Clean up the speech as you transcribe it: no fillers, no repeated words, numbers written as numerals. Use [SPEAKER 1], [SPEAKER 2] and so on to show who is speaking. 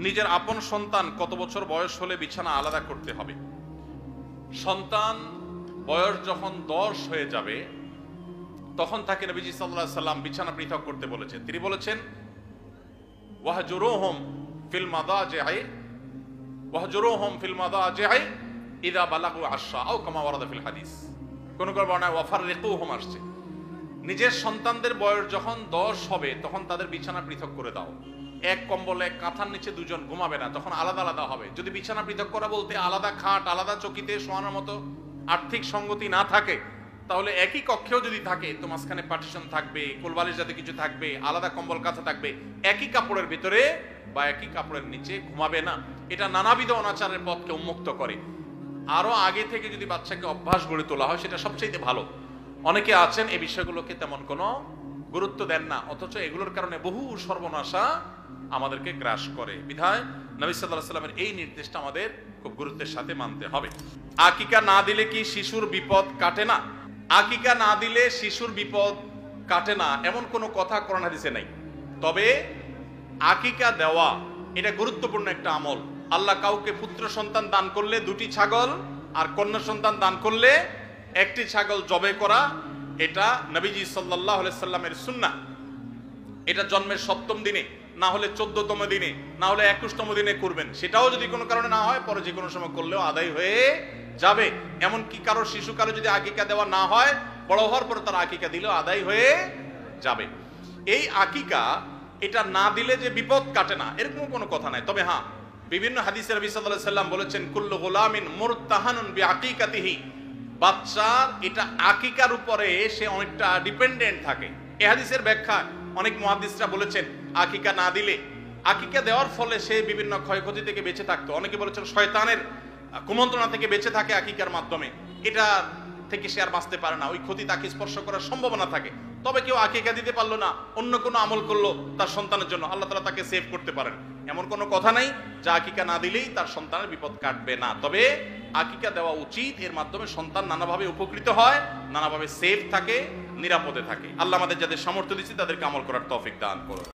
[SPEAKER 1] নিজের আপন সন্তান কত বছর বয়স হলে বিছানা আলাদা করতে হবে? সন্তান বয়স যখন 10 হয়ে যাবে তখন তাকে নবীজি সাল্লাল্লাহু আলাইহি সাল্লাম বিছানা পৃথক করতে বলেছেন। তিনি বলেছেন ওয়াহজুরুহুম ফিল মাদাজি'i ওয়াহজুরুহুম ফিল মাদাজি'i ইযা বালাগু 10 আও কামা ওয়ারাদা ফিল হাদিস। কোন কোন বর্ণনায় ওয়াফাররিকুহুম আসছে। নিজের সন্তানদের বয়স যখন 10 হবে তখন তাদের বিছানা পৃথক করে দাও। এক কম্বলে কাঁথার নিচে দুজন ঘুমাবে না, তখন আলাদা আলাদা হবে। যদি বিছানা পৃথক করা বলতে আলাদা খাট, আলাদা চকিতে শোয়ানোর মতো আর্থিক সঙ্গতি না থাকে, তাহলে একই কক্ষেও যদি থাকে তো মাঝখানে পার্টিশন থাকবে, কোলবালিশ যাতে কিছু থাকবে, আলাদা কম্বল কাঁথা থাকবে, একই কাপড়ের ভিতরে বা একই কাপড়ের নিচে ঘুমাবে না। এটা নানাবিধ অনাচারের পথকে উন্মুক্ত করে। আরো আগে থেকে যদি বাচ্চাকে অভ্যাস গড়ে তোলা হয় সেটা সবচেয়ে ভালো। অনেকে আছেন এই বিষয়গুলোকে তেমন কোনো গুরুত্ব দেন না, অথচ এগুলোর কারণে বহু সর্বনাশা আমাদেরকে গ্রাস করে। বিধায় নবী সাল্লাল্লাহু আলাইহি সাল্লামের এই নির্দেশটা আমাদের খুব গুরুত্বের সাথে মানতে হবে। আকিকা না দিলে কি শিশুর বিপদ কাটে না? আকিকা না দিলে শিশুর বিপদ কাটে না এমন কোনো কথা কোরআন হাদিসে নাই। তবে আকিকা দেওয়া এটা গুরুত্বপূর্ণ একটা আমল। আল্লাহ কাউকে পুত্র সন্তান দান করলে 2টি ছাগল, আর কন্যা সন্তান দান করলে 1টি ছাগল জবে করা, এটা নবীজি সাল্লাল্লাহু আলাইহি সাল্লামের সুন্নাহ। এটা জন্মের 7ম দিনে, না হলে 14তম দিনে, না হলে 21তম দিনে করবেন। সেটাও যদি কোনো কারণে না হয় পরে যে কোনো সময় করলেও আদায় হয়ে যাবে। এমনকি কারো শিশু কারো যদি আকিকা দেওয়া না হয়, বড় হওয়ার পর তার আকিকা দিলেও আদায় হয়ে যাবে। এই আকিকা এটা না দিলে যে বিপদ কাটে না এরকম কোনো কথা নাই। তবে হ্যাঁ, বিভিন্ন হাদিসে নবী সাল্লাল্লাহু আলাইহি সাল্লাম বলেছেন কুল্লু গুলামিন মুরতাহানুন বিআকিকাতিহি, বাচ্চার এটা আকিকার উপরে সে অনেকটা ডিপেন্ডেন্ট থাকে। এই হাদিসের ব্যাখ্যা অনেক মুহাদ্দিসরা বলেছেন আকিকা না দিলে, আকিকা দেওয়ার ফলে সে বিভিন্ন ক্ষয়ক্ষতি থেকে বেঁচে থাকতো। অনেকে বলেছেন শয়তানের কুমন্ত্রণা থেকে বেঁচে থাকে আকিকার মাধ্যমে, এটা থেকে সে আর বাঁচতে পারে না, ওই ক্ষতি তাকে স্পর্শ করার সম্ভাবনা থাকে। তবে কেউ আকিকা দিতে পারলো না, অন্য কোনো আমল করলো তার সন্তানের জন্য, আল্লাহ তাআলা তাকে সেভ করতে পারেন। এমন কোনো কথা নাই যে আকিকা না দিলেই তার সন্তানের বিপদ কাটবে না। তবে আকিকা দেওয়া উচিত, এর মাধ্যমে সন্তান নানাভাবে উপকৃত হয়, নানাভাবে সেফ থাকে, নিরাপদে থাকে। আল্লাহ আমাদের যাদের সামর্থ্য দিচ্ছে তাদেরকে আমল করার তৌফিক দান করুন।